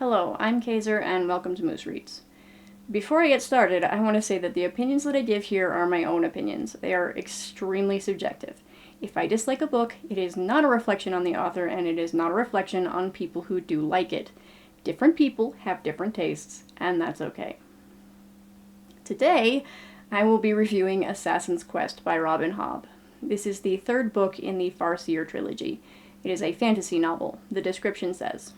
Hello, I'm Kaiser, and welcome to Moose Reads. Before I get started, I want to say that the opinions that I give here are my own opinions. They are extremely subjective. If I dislike a book, it is not a reflection on the author, and it is not a reflection on people who do like it. Different people have different tastes, and that's okay. Today, I will be reviewing Assassin's Quest by Robin Hobb. This is the third book in the Farseer trilogy. It is a fantasy novel. The description says,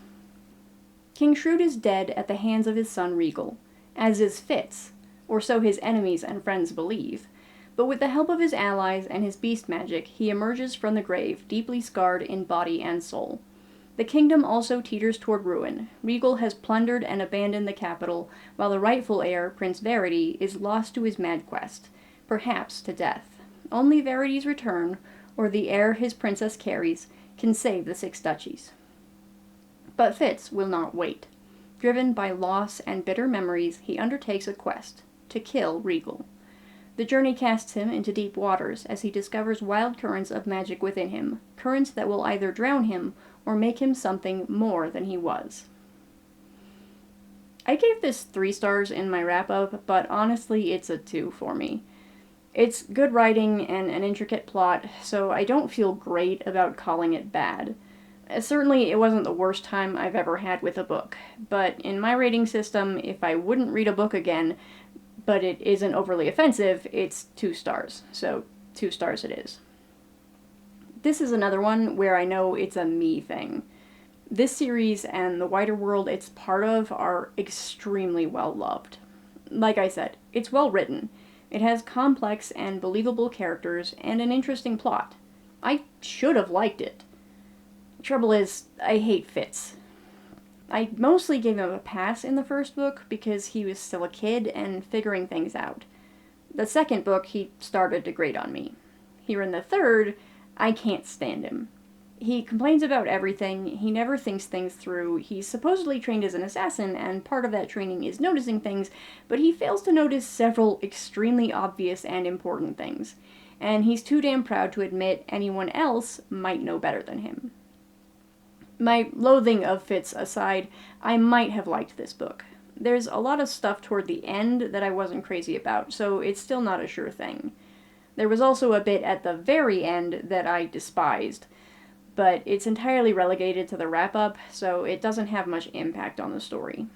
King Shrewd is dead at the hands of his son Regal, as is Fitz, or so his enemies and friends believe. But with the help of his allies and his beast magic, he emerges from the grave, deeply scarred in body and soul. The kingdom also teeters toward ruin. Regal has plundered and abandoned the capital, while the rightful heir, Prince Verity, is lost to his mad quest, perhaps to death. Only Verity's return, or the heir his princess carries, can save the Six Duchies. But Fitz will not wait. Driven by loss and bitter memories, he undertakes a quest to kill Regal. The journey casts him into deep waters as he discovers wild currents of magic within him, currents that will either drown him or make him something more than he was. I gave this 3 stars in my wrap-up, but honestly it's a 2 for me. It's good writing and an intricate plot, so I don't feel great about calling it bad. Certainly, it wasn't the worst time I've ever had with a book, but in my rating system, if I wouldn't read a book again, but it isn't overly offensive, it's 2 stars, so 2 stars it is. This is another one where I know it's a me thing. This series and the wider world it's part of are extremely well loved. Like I said, it's well written. It has complex and believable characters and an interesting plot. I should have liked it. Trouble is, I hate Fitz. I mostly gave him a pass in the first book because he was still a kid and figuring things out. The second book, he started to grate on me. Here in the third, I can't stand him. He complains about everything, he never thinks things through, he's supposedly trained as an assassin, and part of that training is noticing things, but he fails to notice several extremely obvious and important things, and he's too damn proud to admit anyone else might know better than him. My loathing of Fitz aside, I might have liked this book. There's a lot of stuff toward the end that I wasn't crazy about, so it's still not a sure thing. There was also a bit at the very end that I despised, but it's entirely relegated to the wrap-up, so it doesn't have much impact on the story.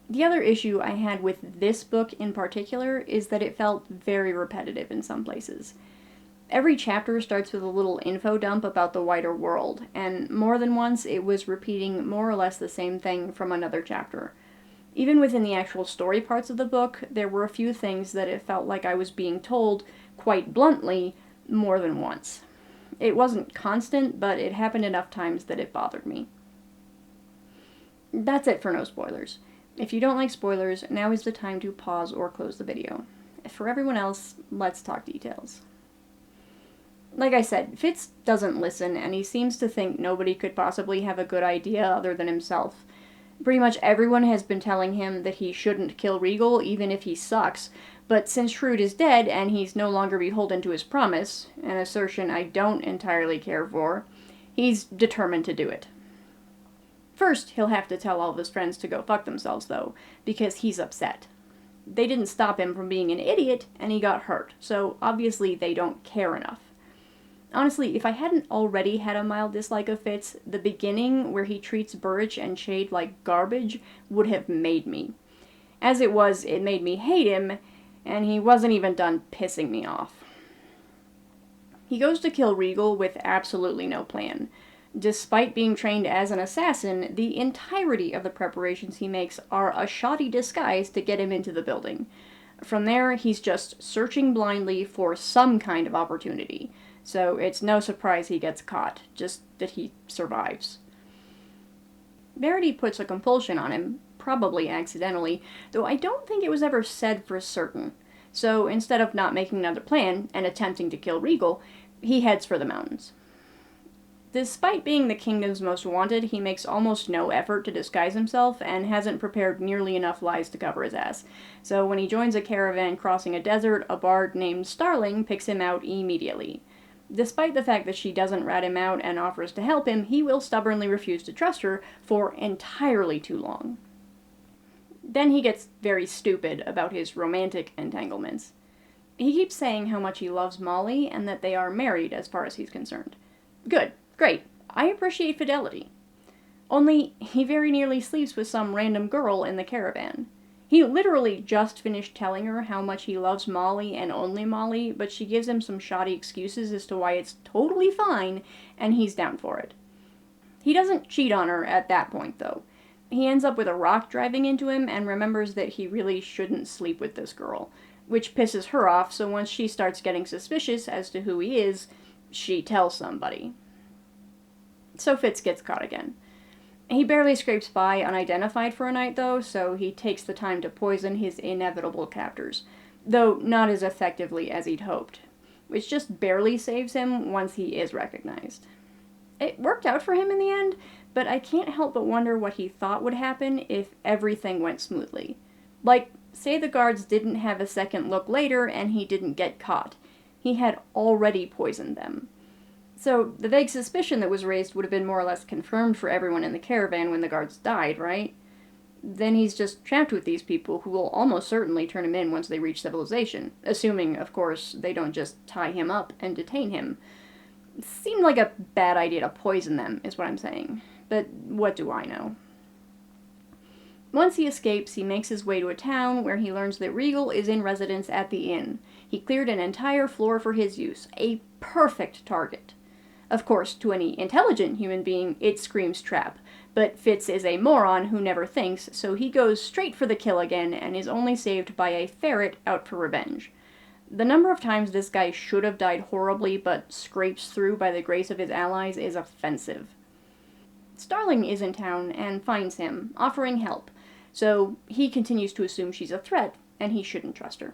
The other issue I had with this book in particular is that it felt very repetitive in some places. Every chapter starts with a little info dump about the wider world, and more than once it was repeating more or less the same thing from another chapter. Even within the actual story parts of the book, there were a few things that it felt like I was being told, quite bluntly, more than once. It wasn't constant, but it happened enough times that it bothered me. That's it for no spoilers. If you don't like spoilers, now is the time to pause or close the video. For everyone else, let's talk details. Like I said, Fitz doesn't listen, and he seems to think nobody could possibly have a good idea other than himself. Pretty much everyone has been telling him that he shouldn't kill Regal, even if he sucks, but since Shrewd is dead and he's no longer beholden to his promise, an assertion I don't entirely care for, he's determined to do it. First, he'll have to tell all of his friends to go fuck themselves, though, because he's upset. They didn't stop him from being an idiot, and he got hurt, so obviously they don't care enough. Honestly, if I hadn't already had a mild dislike of Fitz, the beginning, where he treats Burrich and Shade like garbage, would have made me. As it was, it made me hate him, and he wasn't even done pissing me off. He goes to kill Regal with absolutely no plan. Despite being trained as an assassin, the entirety of the preparations he makes are a shoddy disguise to get him into the building. From there, he's just searching blindly for some kind of opportunity. So it's no surprise he gets caught, just that he survives. Verity puts a compulsion on him, probably accidentally, though I don't think it was ever said for certain. So instead of not making another plan and attempting to kill Regal, he heads for the mountains. Despite being the kingdom's most wanted, he makes almost no effort to disguise himself and hasn't prepared nearly enough lies to cover his ass. So when he joins a caravan crossing a desert, a bard named Starling picks him out immediately. Despite the fact that she doesn't rat him out and offers to help him, he will stubbornly refuse to trust her for entirely too long. Then he gets very stupid about his romantic entanglements. He keeps saying how much he loves Molly and that they are married as far as he's concerned. Good, great, I appreciate fidelity. Only, he very nearly sleeps with some random girl in the caravan. He literally just finished telling her how much he loves Molly and only Molly, but she gives him some shoddy excuses as to why it's totally fine, and he's down for it. He doesn't cheat on her at that point, though. He ends up with a rock driving into him and remembers that he really shouldn't sleep with this girl, which pisses her off, so once she starts getting suspicious as to who he is, she tells somebody. So Fitz gets caught again. He barely scrapes by unidentified for a night, though, so he takes the time to poison his inevitable captors, though not as effectively as he'd hoped, which just barely saves him once he is recognized. It worked out for him in the end, but I can't help but wonder what he thought would happen if everything went smoothly. Like, say the guards didn't have a second look later and he didn't get caught. He had already poisoned them. So the vague suspicion that was raised would have been more or less confirmed for everyone in the caravan when the guards died, right? Then he's just trapped with these people who will almost certainly turn him in once they reach civilization, assuming, of course, they don't just tie him up and detain him. It seemed like a bad idea to poison them, is what I'm saying. But what do I know? Once he escapes, he makes his way to a town where he learns that Regal is in residence at the inn. He cleared an entire floor for his use. A perfect target. Of course, to any intelligent human being, it screams trap, but Fitz is a moron who never thinks, so he goes straight for the kill again and is only saved by a ferret out for revenge. The number of times this guy should have died horribly but scrapes through by the grace of his allies is offensive. Starling is in town and finds him, offering help, so he continues to assume she's a threat and he shouldn't trust her.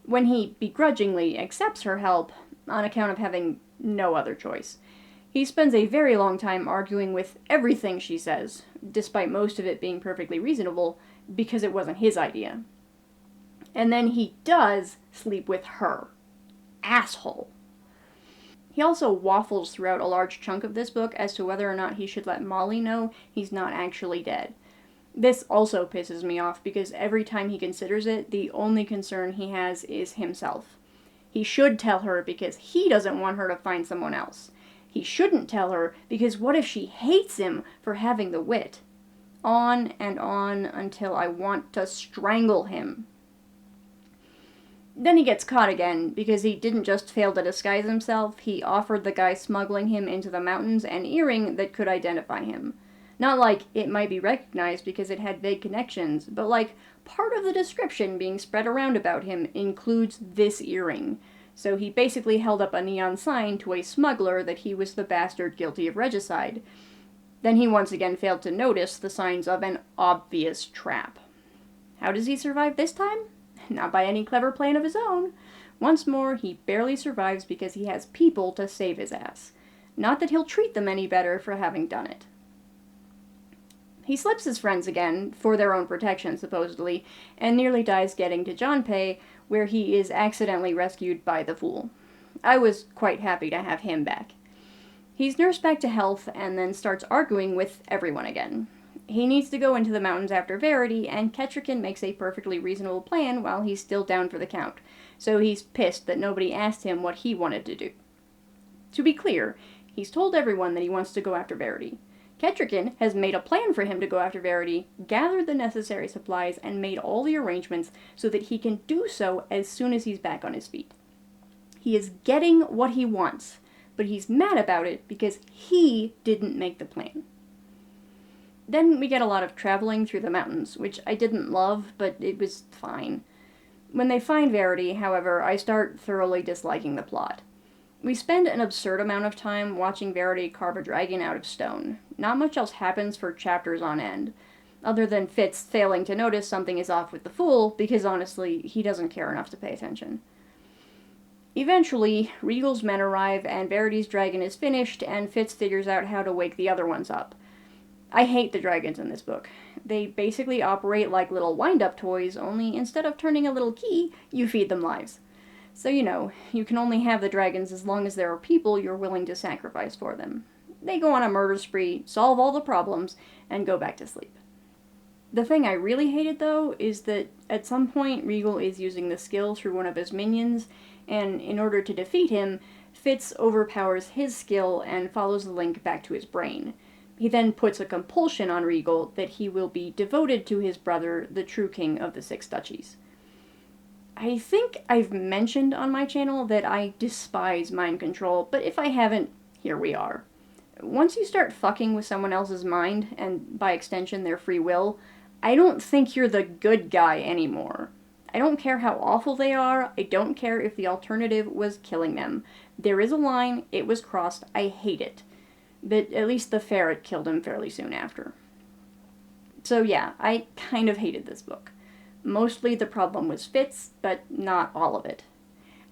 When he begrudgingly accepts her help, on account of having no other choice, he spends a very long time arguing with everything she says, despite most of it being perfectly reasonable, because it wasn't his idea. And then he does sleep with her. Asshole. He also waffles throughout a large chunk of this book as to whether or not he should let Molly know he's not actually dead. This also pisses me off because every time he considers it, the only concern he has is himself. He should tell her because he doesn't want her to find someone else. He shouldn't tell her because what if she hates him for having the wit? On and on until I want to strangle him. Then he gets caught again because he didn't just fail to disguise himself, he offered the guy smuggling him into the mountains an earring that could identify him. Not like it might be recognized because it had vague connections, but like part of the description being spread around about him includes this earring. So he basically held up a neon sign to a smuggler that he was the bastard guilty of regicide. Then he once again failed to notice the signs of an obvious trap. How does he survive this time? Not by any clever plan of his own. Once more, he barely survives because he has people to save his ass. Not that he'll treat them any better for having done it. He slips his friends again, for their own protection supposedly, and nearly dies getting to Johnpay, where he is accidentally rescued by the Fool. I was quite happy to have him back. He's nursed back to health and then starts arguing with everyone again. He needs to go into the mountains after Verity, and Kettricken makes a perfectly reasonable plan while he's still down for the count, so he's pissed that nobody asked him what he wanted to do. To be clear, he's told everyone that he wants to go after Verity. Kettricken has made a plan for him to go after Verity, gathered the necessary supplies, and made all the arrangements so that he can do so as soon as he's back on his feet. He is getting what he wants, but he's mad about it because he didn't make the plan. Then we get a lot of traveling through the mountains, which I didn't love, but it was fine. When they find Verity, however, I start thoroughly disliking the plot. We spend an absurd amount of time watching Verity carve a dragon out of stone. Not much else happens for chapters on end, other than Fitz failing to notice something is off with the Fool, because honestly, he doesn't care enough to pay attention. Eventually, Regal's men arrive, and Verity's dragon is finished, and Fitz figures out how to wake the other ones up. I hate the dragons in this book. They basically operate like little wind-up toys, only instead of turning a little key, you feed them lives. So, you can only have the dragons as long as there are people you're willing to sacrifice for them. They go on a murder spree, solve all the problems, and go back to sleep. The thing I really hated, though, is that at some point Regal is using the skill through one of his minions, and in order to defeat him, Fitz overpowers his skill and follows the link back to his brain. He then puts a compulsion on Regal that he will be devoted to his brother, the true king of the Six Duchies. I think I've mentioned on my channel that I despise mind control, but if I haven't, here we are. Once you start fucking with someone else's mind, and by extension their free will, I don't think you're the good guy anymore. I don't care how awful they are, I don't care if the alternative was killing them. There is a line, it was crossed, I hate it. But at least the ferret killed him fairly soon after. So yeah, I kind of hated this book. Mostly the problem was Fitz, but not all of it.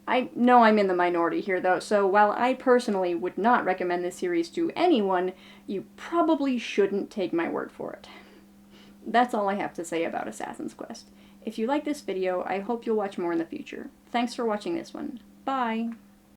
I know I'm in the minority here though, so while I personally would not recommend this series to anyone, you probably shouldn't take my word for it. That's all I have to say about Assassin's Quest. If you like this video, I hope you'll watch more in the future. Thanks for watching this one. Bye!